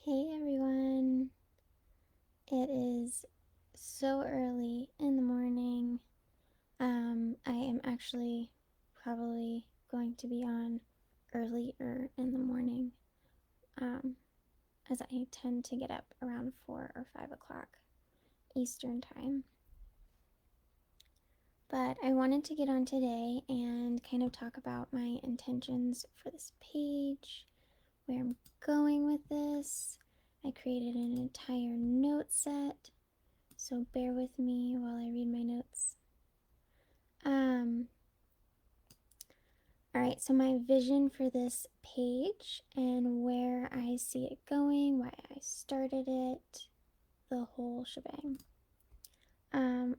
Hey everyone, it is so early in the morning. I am actually probably going to be on earlier in the morning, um, as I tend to get up around 4 or 5 o'clock Eastern Time. But I wanted to get on today and kind of talk about my intentions for this page, where I'm going with this. I created an entire note set, so bear with me while I read my notes. Um, all right, so my vision for this page and where I see it going, why I started it, the whole shebang.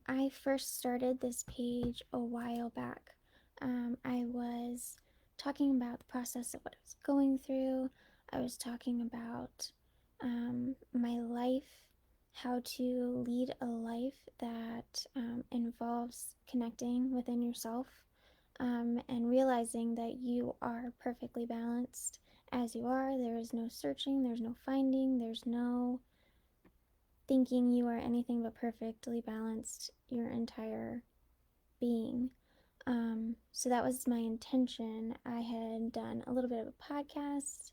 I first started this page a while back. I was talking about the process of what I was going through. I was talking about my life, how to lead a life that involves connecting within yourself, and realizing that you are perfectly balanced as you are. There is no searching, there's no finding, there's no thinking you are anything but perfectly balanced your entire being. So that was my intention. I had done a little bit of a podcast.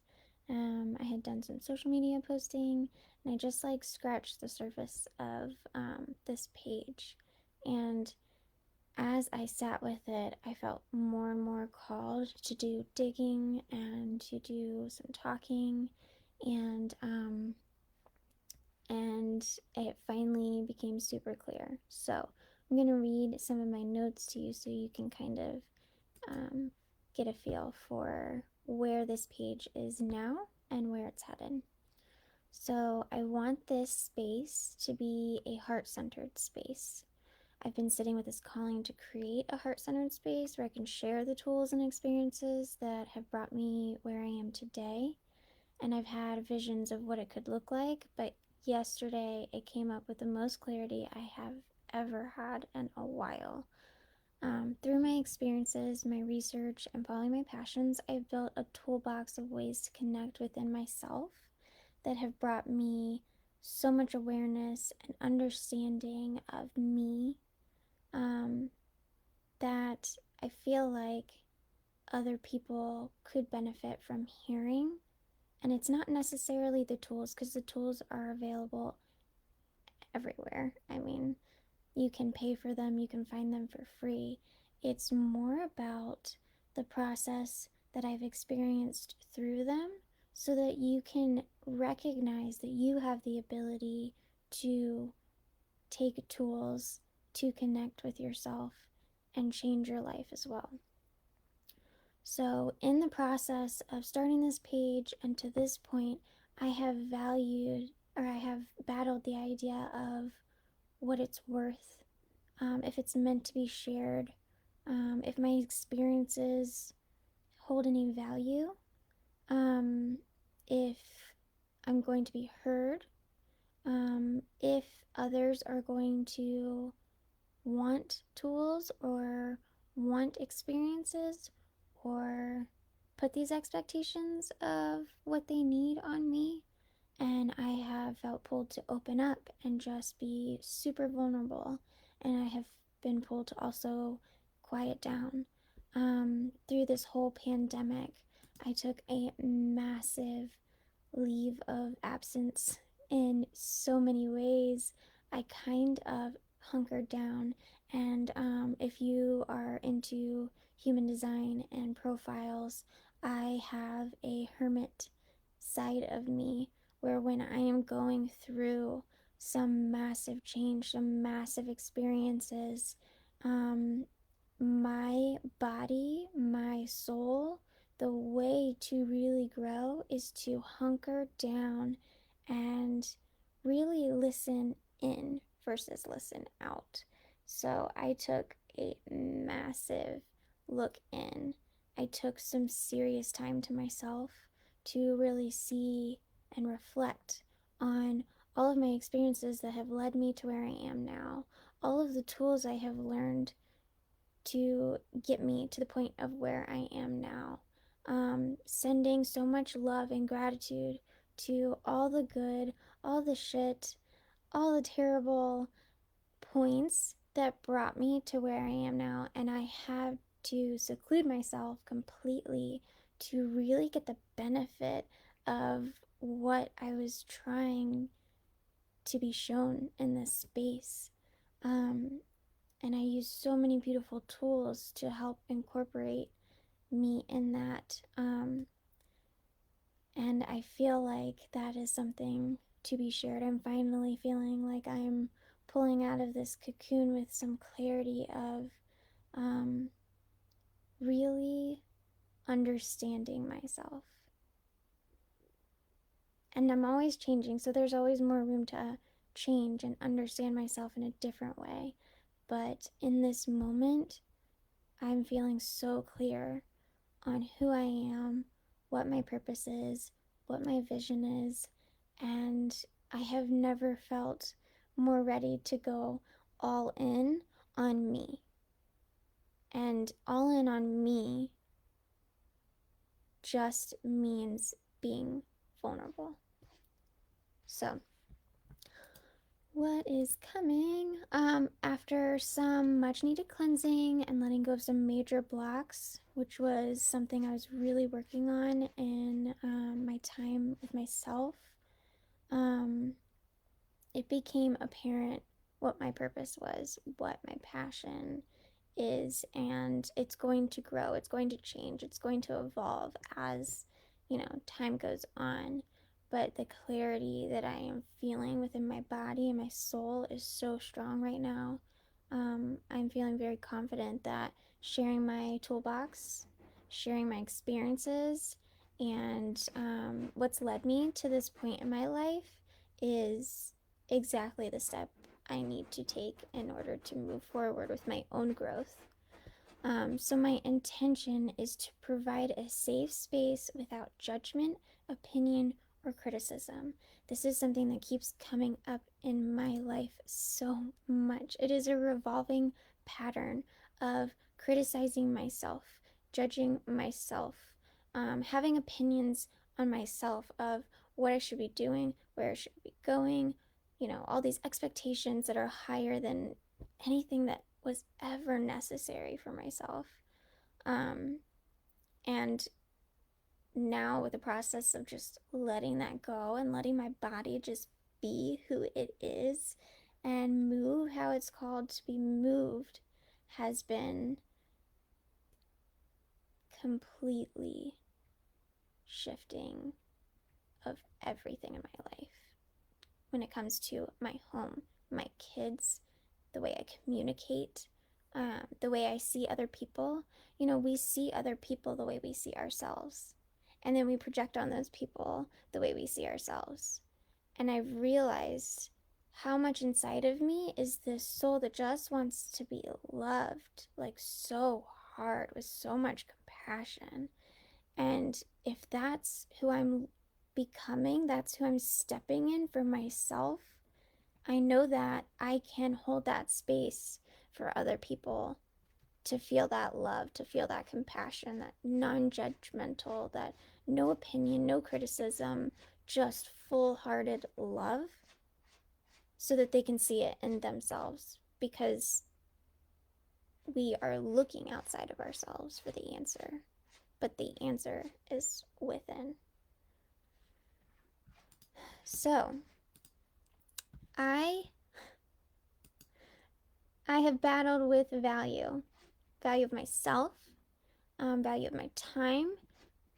I had done some social media posting, and I just like scratched the surface of this page. And as I sat with it, I felt more and more called to do digging and to do some talking, and and it finally became super clear. So I'm going to read some of my notes to you so you can kind of get a feel for where this page is now and where it's headed. So I want this space to be a heart-centered space. I've been sitting with this calling to create a heart-centered space where I can share the tools and experiences that have brought me where I am today. And I've had visions of what it could look like, but yesterday it came up with the most clarity I have ever had in a while. Through my experiences, my research, and following my passions, I've built a toolbox of ways to connect within myself that have brought me so much awareness and understanding of me, um, that I feel like other people could benefit from hearing. And it's not necessarily the tools, because the tools are available everywhere. I mean, you can pay for them, you can find them for free. It's more about the process that I've experienced through them so that you can recognize that you have the ability to take tools to connect with yourself and change your life as well. So, in the process of starting this page and to this point, I have valued, or I have battled the idea of what it's worth, if it's meant to be shared, if my experiences hold any value, if I'm going to be heard, if others are going to want tools or want experiences or put these expectations of what they need on me. And I have felt pulled to open up and just be super vulnerable. And I have been pulled to also quiet down. Through this whole pandemic, I took a massive leave of absence in so many ways. I kind of hunkered down. And if you are into human design and profiles, I have a hermit side of me where when I am going through some massive change, some massive experiences, my body, my soul, the way to really grow is to hunker down and really listen in versus listen out. So I took a massive look in. I took some serious time to myself to really see and reflect on all of my experiences that have led me to where I am now, all of the tools I have learned to get me to the point of where I am now. Sending so much love and gratitude to all the good, all the shit, all the terrible points that brought me to where I am now, and I had to seclude myself completely to really get the benefit of what I was trying to be shown in this space. And I used so many beautiful tools to help incorporate me in that. And I feel like that is something to be shared. I'm finally feeling like I'm pulling out of this cocoon with some clarity of really understanding myself. And I'm always changing, so there's always more room to change and understand myself in a different way. But in this moment, I'm feeling so clear on who I am, what my purpose is, what my vision is, and I have never felt more ready to go all in on me. And all in on me just means being vulnerable. So, what is coming? After some much needed cleansing and letting go of some major blocks, which was something I was really working on in my time with myself, it became apparent what my purpose was, what my passion is, and it's going to grow, it's going to change, it's going to evolve as, time goes on. But the clarity that I am feeling within my body and my soul is so strong right now. I'm feeling very confident that sharing my toolbox, sharing my experiences, and what's led me to this point in my life is exactly the step I need to take in order to move forward with my own growth. So, my intention is to provide a safe space without judgment, opinion, or criticism. This is something that keeps coming up in my life so much. It is a revolving pattern of criticizing myself, judging myself, having opinions on myself of what I should be doing, where I should be going, all these expectations that are higher than anything that was ever necessary for myself. And now, with the process of just letting that go and letting my body just be who it is and move how it's called to be moved, has been completely shifting of everything in my life. When it comes to my home, my kids, the way I communicate, the way I see other people. We see other people the way we see ourselves. And then we project on those people the way we see ourselves. And I've realized how much inside of me is this soul that just wants to be loved, like so hard, with so much compassion. And if that's who I'm becoming, that's who I'm stepping in for myself, I know that I can hold that space for other people to feel that love, to feel that compassion, that non judgmental, that no opinion, no criticism, just full hearted love, so that they can see it in themselves. Because we are looking outside of ourselves for the answer, but the answer is within. So, I have battled with value of myself, value of my time,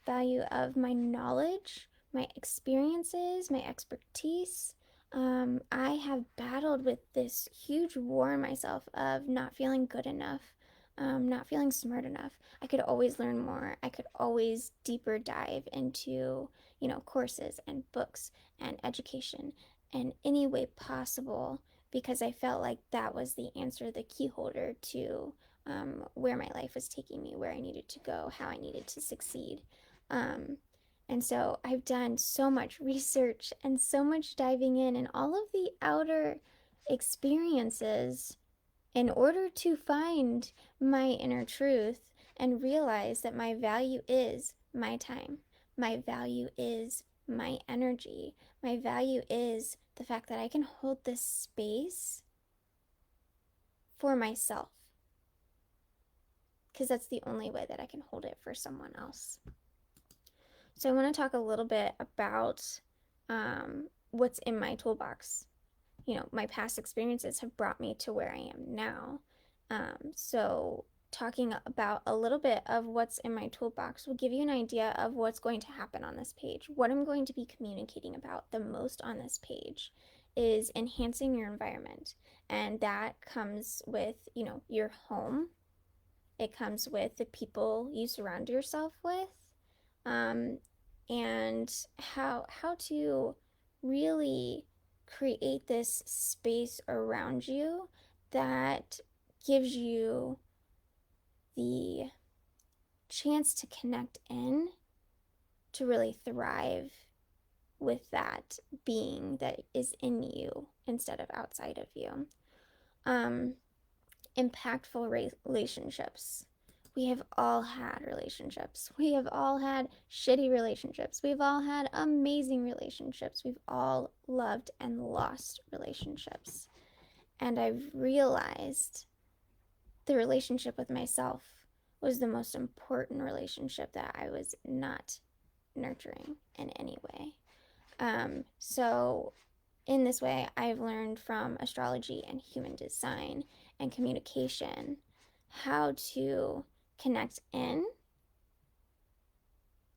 value of my knowledge, my experiences, my expertise. I have battled with this huge war in myself of not feeling good enough, not feeling smart enough. I could always learn more. I could always deeper dive into, courses and books and education in any way possible, because I felt like that was the answer, the key holder to where my life was taking me, where I needed to go, how I needed to succeed. And so I've done so much research and so much diving in and all of the outer experiences in order to find my inner truth and realize that my value is my time. My value is my energy. My value is the fact that I can hold this space for myself, because that's the only way that I can hold it for someone else. So I want to talk a little bit about what's in my toolbox. My past experiences have brought me to where I am now. So talking about a little bit of what's in my toolbox will give you an idea of what's going to happen on this page. What I'm going to be communicating about the most on this page is enhancing your environment. And that comes with, your home. It comes with the people you surround yourself with. And how to really create this space around you that gives you the chance to connect in, to really thrive with that being that is in you instead of outside of you. Impactful relationships. We have all had relationships. We have all had shitty relationships. We've all had amazing relationships. We've all loved and lost relationships. And I've realized the relationship with myself was the most important relationship that I was not nurturing in any way. So in this way, I've learned from astrology and human design and communication how to connect in,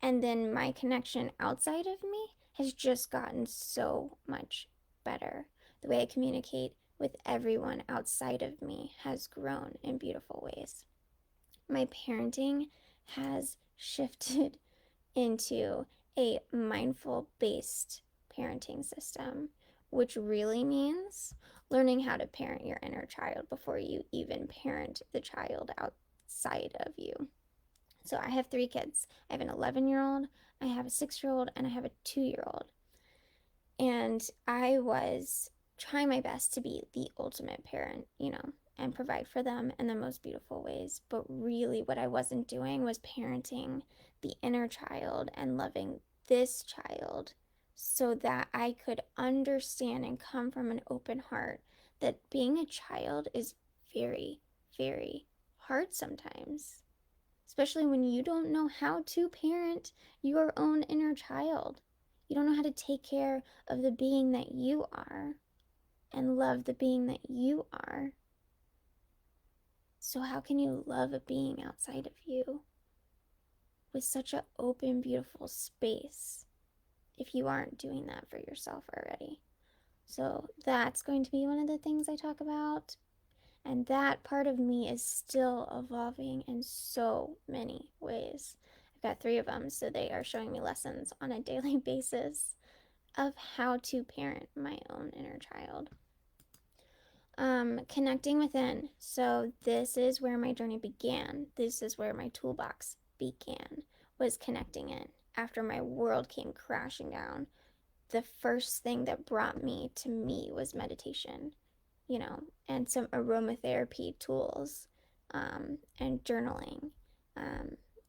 and then my connection outside of me has just gotten so much better. The way I communicate with everyone outside of me has grown in beautiful ways. My parenting has shifted into a mindful based parenting system, which really means learning how to parent your inner child before you even parent the child outside of you. So I have 3 kids. I have an 11-year-old, I have a 6-year-old, and I have a 2-year-old. And I was trying my best to be the ultimate parent, and provide for them in the most beautiful ways. But really, what I wasn't doing was parenting the inner child and loving this child so that I could understand and come from an open heart that being a child is very, very hard sometimes, especially when you don't know how to parent your own inner child. You don't know how to take care of the being that you are and love the being that you are. So how can you love a being outside of you with such an open, beautiful space if you aren't doing that for yourself already? So that's going to be one of the things I talk about. And that part of me is still evolving in so many ways. I've got 3 of them, so they are showing me lessons on a daily basis of how to parent my own inner child. Connecting within. So this is where my journey began. This is where my toolbox began, was connecting in. After my world came crashing down, the first thing that brought me to me was meditation, and some aromatherapy tools, and journaling.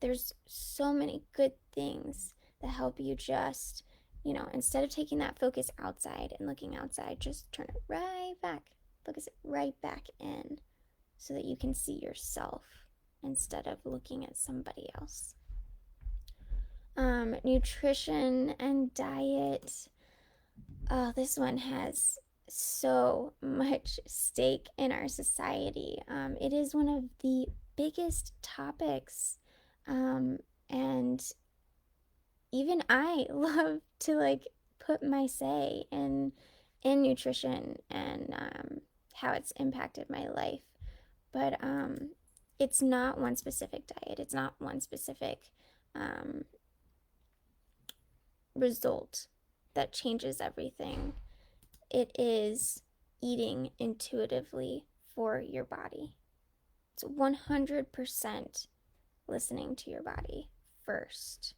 There's so many good things that help you just, instead of taking that focus outside and looking outside, just turn it right back. Focus it right back in so that you can see yourself instead of looking at somebody else. Nutrition and diet. Oh, this one has so much stake in our society. It is one of the biggest topics. And even I love to put my say in nutrition and how it's impacted my life. But it's not one specific diet. It's not one specific result that changes everything. It is eating intuitively for your body. It's 100% listening to your body first.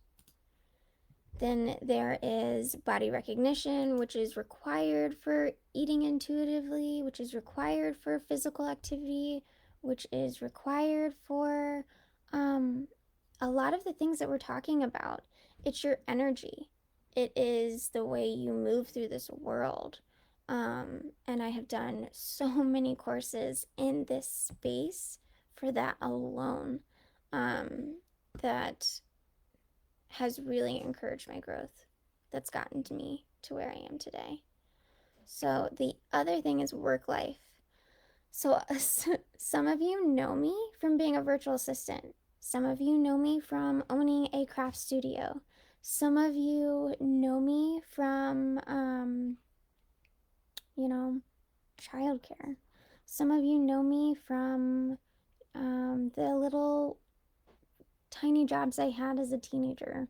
Then there is body recognition, which is required for eating intuitively, which is required for physical activity, which is required for a lot of the things that we're talking about. It's your energy. it is the way you move through this world. And I have done so many courses in this space for that alone, that has really encouraged my growth, that's gotten to me to where I am today. So the other thing is work life. So some of you know me from being a virtual assistant. Some of you know me from owning a craft studio. Some of you know me from, childcare. Some of you know me from the little tiny jobs I had as a teenager.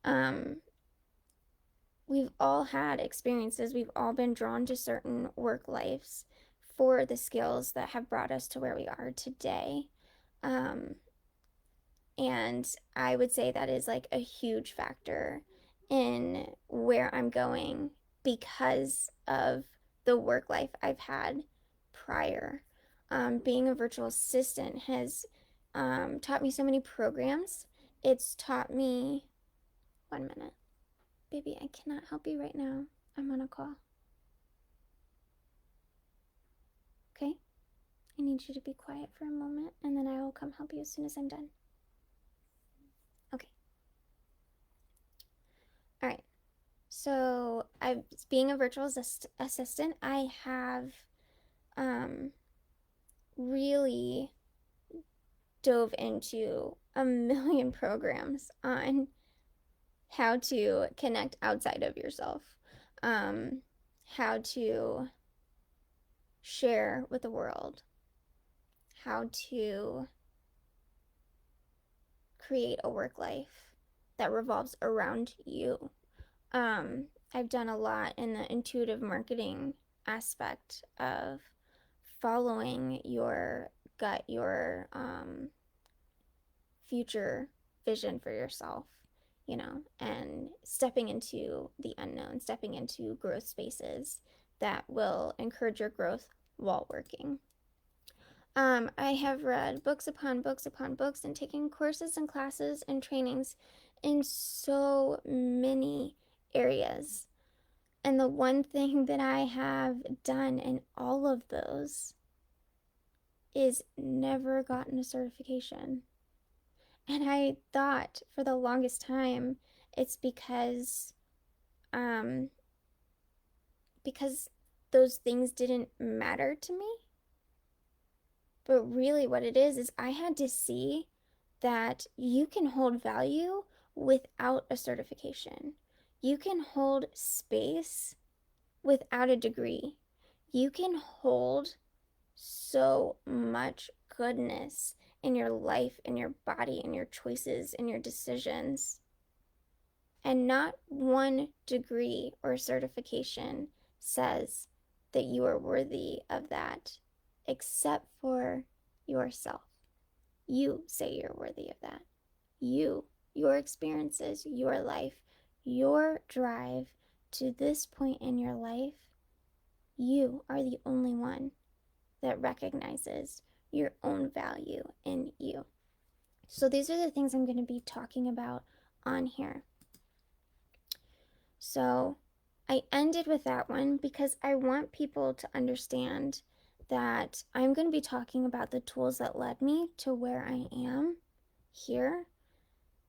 Um, we've all had experiences. We've all been drawn to certain work lives for the skills that have brought us to where we are today. Um, and I would say that is like a huge factor in where I'm going because of the work life I've had prior. Being a virtual assistant has taught me so many programs. It's taught me, 1 minute. Baby, I cannot help you right now. I'm on a call. Okay? I need you to be quiet for a moment, and then I will come help you as soon as I'm done. Okay. All right. So, being a virtual assistant, I have really dove into a million programs on how to connect outside of yourself, how to share with the world, how to create a work life that revolves around you. I've done a lot in the intuitive marketing aspect of following your gut, your future vision for yourself, and stepping into the unknown, stepping into growth spaces that will encourage your growth while working. I have read books upon books upon books and taken courses and classes and trainings in so many areas. And the one thing that I have done in all of those is never gotten a certification. And I thought for the longest time it's um because those things didn't matter to me. But really what it is I had to see that you can hold value without a certification. You can hold space without a degree. You can hold so much goodness in your life, in your body, in your choices, in your decisions. And not one degree or certification says that you are worthy of that, except for yourself. You say you're worthy of that. Your experiences, your life, your drive to this point in your life, you are the only one that recognizes your own value in you. So these are the things I'm going to be talking about on here. So I ended with that one because I want people to understand that I'm going to be talking about the tools that led me to where I am here,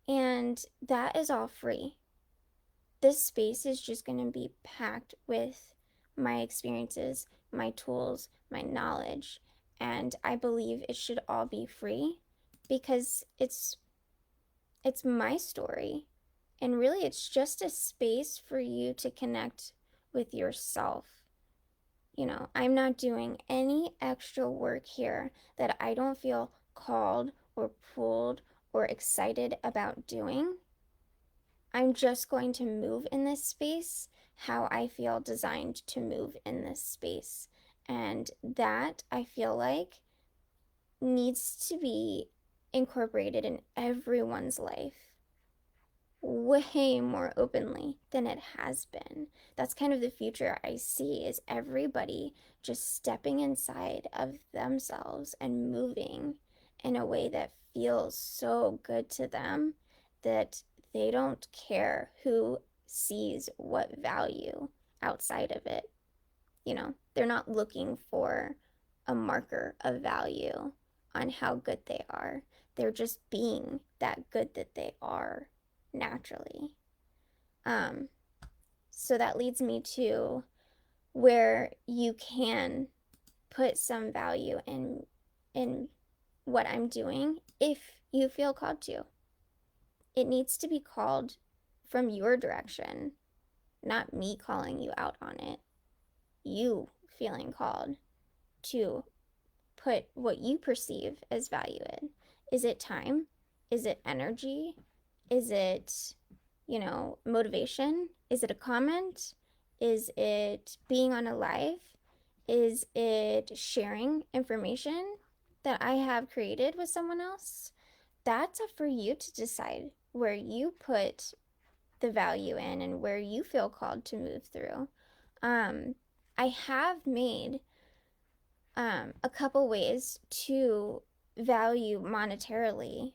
and that is all free. This space is just going to be packed with my experiences, my tools, my knowledge, and I believe it should all be free because it's my story. And really, it's just a space for you to connect with yourself. I'm not doing any extra work here that I don't feel called or pulled or excited about doing. I'm just going to move in this space how I feel designed to move in this space. And that, I feel like, needs to be incorporated in everyone's life way more openly than it has been. That's kind of the future I see, is everybody just stepping inside of themselves and moving in a way that feels so good to them that they don't care who sees what value outside of it. You know, they're not looking for a marker of value on how good they are. They're just being that good that they are naturally. Um, so that leads me to where you can put some value in what I'm doing if you feel called to. It needs to be called from your direction, not me calling you out on it. You feeling called to put what you perceive as value in. Is it time? Is it energy? Is it, motivation? Is it a comment? Is it being on a live? Is it sharing information that I have created with someone else? That's up for you to decide where you put the value in and where you feel called to move through. I have made a couple ways to value monetarily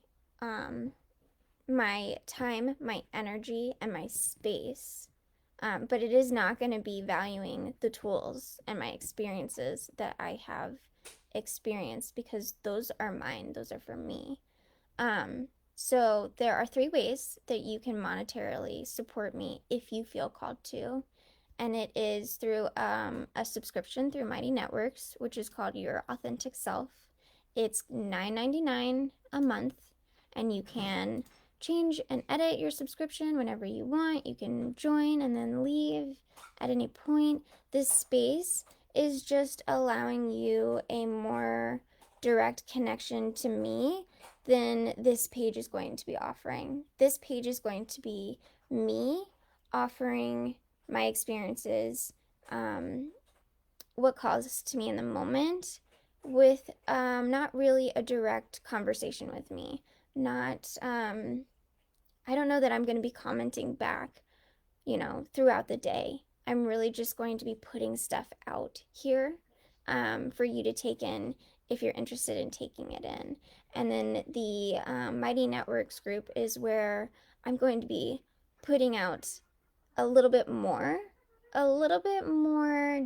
my time, my energy, and my space. But it is not going to be valuing the tools and my experiences that I have experienced because those are mine, those are for me. So there are 3 ways that you can monetarily support me if you feel called to. And it is through a subscription through Mighty Networks, which is called Your Authentic Self. It's $9.99 a month, and you can change and edit your subscription whenever you want. You can join and then leave at any point. This space is just allowing you a more direct connection to me than this page is going to be offering. This page is going to be me offering my experiences, what calls to me in the moment, with not really a direct conversation with me. Not, I don't know that I'm going to be commenting back, throughout the day. I'm really just going to be putting stuff out here for you to take in if you're interested in taking it in. And then the Mighty Networks group is where I'm going to be putting out a little bit more,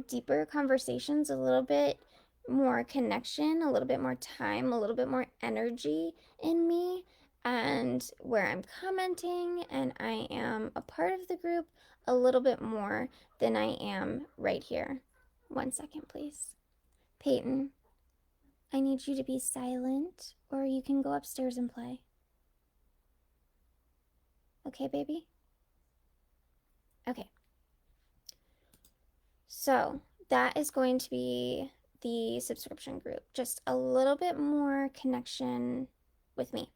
deeper conversations, a little bit more connection, a little bit more time, a little bit more energy in me, and where I'm commenting and I am a part of the group a little bit more than I am right here. 1 second, please. Peyton, I need you to be silent, or you can go upstairs and play. Okay, baby? Okay. So that is going to be the subscription group, just a little bit more connection with me.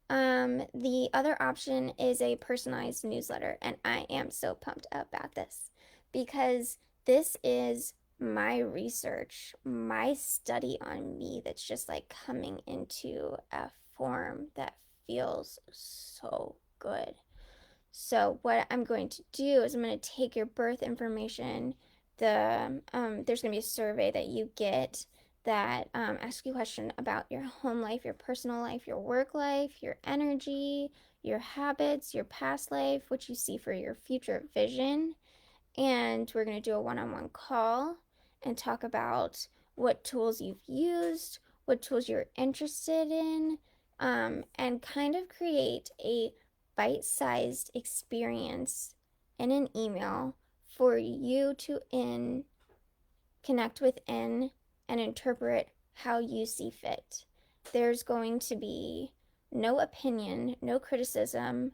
The other option is a personalized newsletter, and I am so pumped about this because this is my research, my study on me that's just like coming into a form that feels so good. So what I'm going to do is I'm going to take your birth information. There's going to be a survey that you get that asks you a question about your home life, your personal life, your work life, your energy, your habits, your past life, what you see for your future vision. And we're going to do a one-on-one call and talk about what tools you've used, what tools you're interested in, and kind of create a bite-sized experience in an email for you to connect within and interpret how you see fit. There's going to be no opinion, no criticism,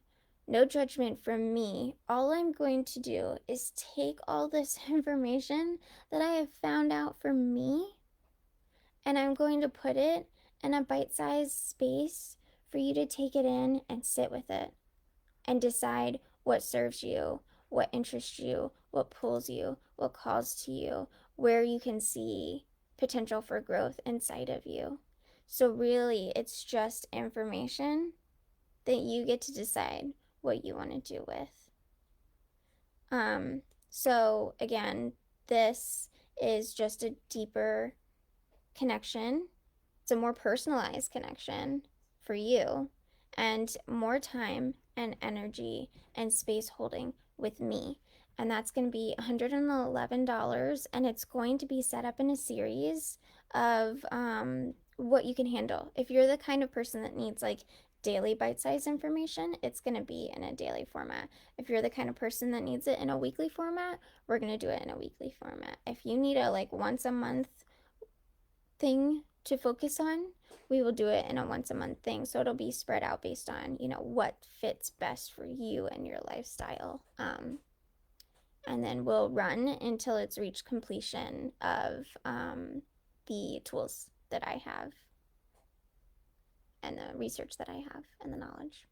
no judgment from me. All I'm going to do is take all this information that I have found out for me, and I'm going to put it in a bite-sized space for you to take it in and sit with it and decide what serves you, what interests you, what pulls you, what calls to you, where you can see potential for growth inside of you. So really, it's just information that you get to decide what you want to do with. So again, this is just a deeper connection. It's a more personalized connection for you and more time and energy and space holding with me. And that's going to be $111. And it's going to be set up in a series of what you can handle. If you're the kind of person that needs like daily bite-sized information, it's going to be in a daily format. If you're the kind of person that needs it in a weekly format, we're going to do it in a weekly format. If you need a like once a month thing to focus on, we will do it in a once a month thing. So it'll be spread out based on, what fits best for you and your lifestyle. And then we'll run until it's reached completion of the tools that I have and the research that I have and the knowledge.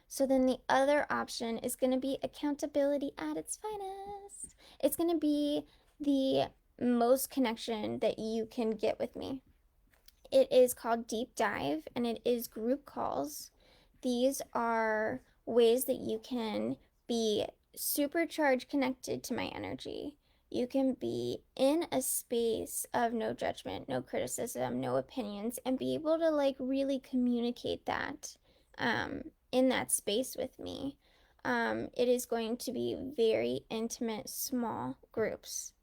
So then the other option is going to be accountability at its finest. It's going to be the most connection that you can get with me. It is called Deep Dive, and it is group calls. These are ways that you can be supercharged connected to my energy. You can be in a space of no judgment, no criticism, no opinions, and be able to like really communicate that in that space with me. It is going to be very intimate, small groups,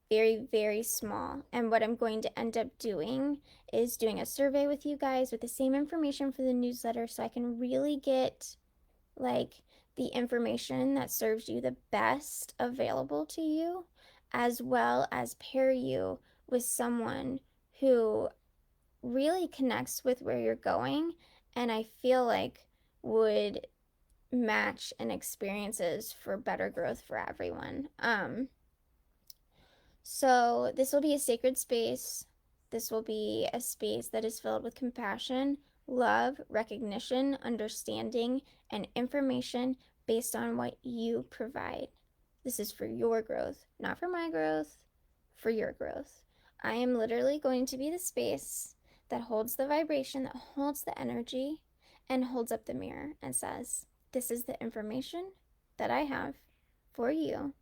very, very small. And what I'm going to end up doing is doing a survey with you guys with the same information for the newsletter so I can really get like the information that serves you the best available to you, as well as pair you with someone who really connects with where you're going and I feel like would match in experiences for better growth for everyone. So this will be a sacred space. This will be a space that is filled with compassion, love, recognition, understanding, and information based on what you provide. This is for your growth, not for my growth, for your growth. I am literally going to be the space that holds the vibration, that holds the energy, and holds up the mirror and says, this is the information that I have for you,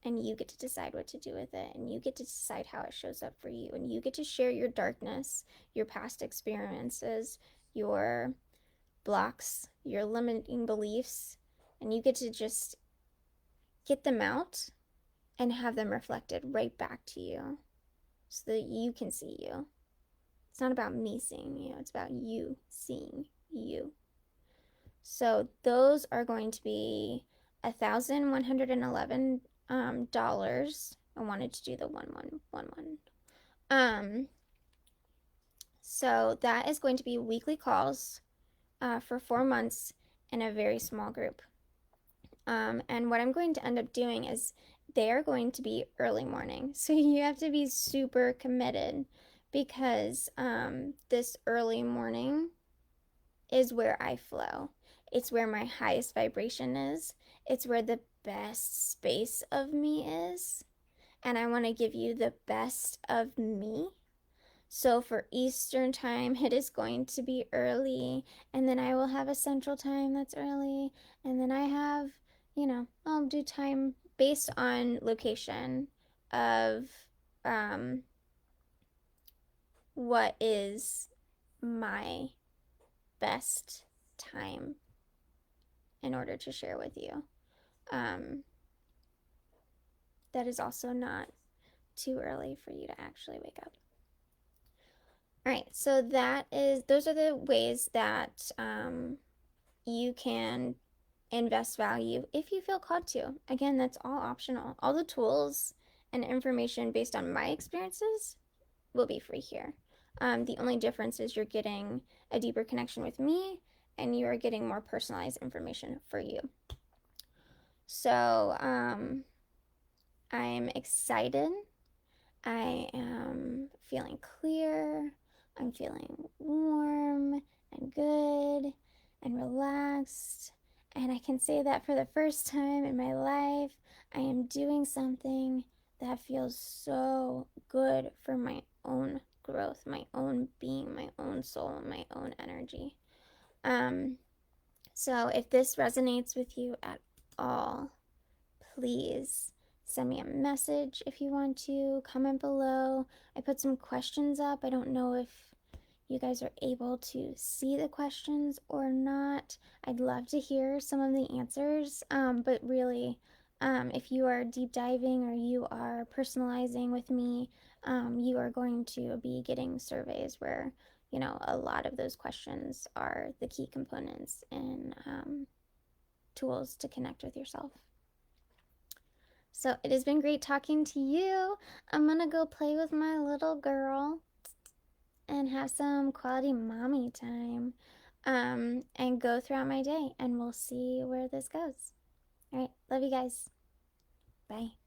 and you get to decide what to do with it, and you get to decide how it shows up for you, and you get to share your darkness, your past experiences, your blocks, your limiting beliefs, and you get to just get them out and have them reflected right back to you so that you can see you. It's not about me seeing you, it's about you seeing you. So those are going to be $1,111. Dollars. I wanted to do the 1111. So that is going to be weekly calls for 4 months in a very small group. And what I'm going to end up doing is they are going to be early morning. So you have to be super committed because this early morning is where I flow. It's where my highest vibration is. It's where the best space of me is. And I want to give you the best of me. So for Eastern time, it is going to be early. And then I will have a Central time that's early. And then I have, I'll do time based on location of what is my best time in order to share with you. That is also not too early for you to actually wake up. All right, so those are the ways that you can invest value if you feel called to. Again, that's all optional. All the tools and information based on my experiences will be free here. The only difference is you're getting a deeper connection with me and you are getting more personalized information for you. So I'm excited. I am feeling clear. I'm feeling warm and good and relaxed. And I can say that for the first time in my life, I am doing something that feels so good for my own growth, my own being, my own soul, my own energy. So if this resonates with you at all, please send me a message if you want to. Comment below. I put some questions up. I don't know if you guys are able to see the questions or not. I'd love to hear some of the answers, but really, if you are deep diving or you are personalizing with me, you are going to be getting surveys where, you know, a lot of those questions are the key components and tools to connect with yourself. So it has been great talking to you. I'm gonna go play with my little girl and have some quality mommy time, and go throughout my day, and we'll see where this goes. All right, love you guys. Bye.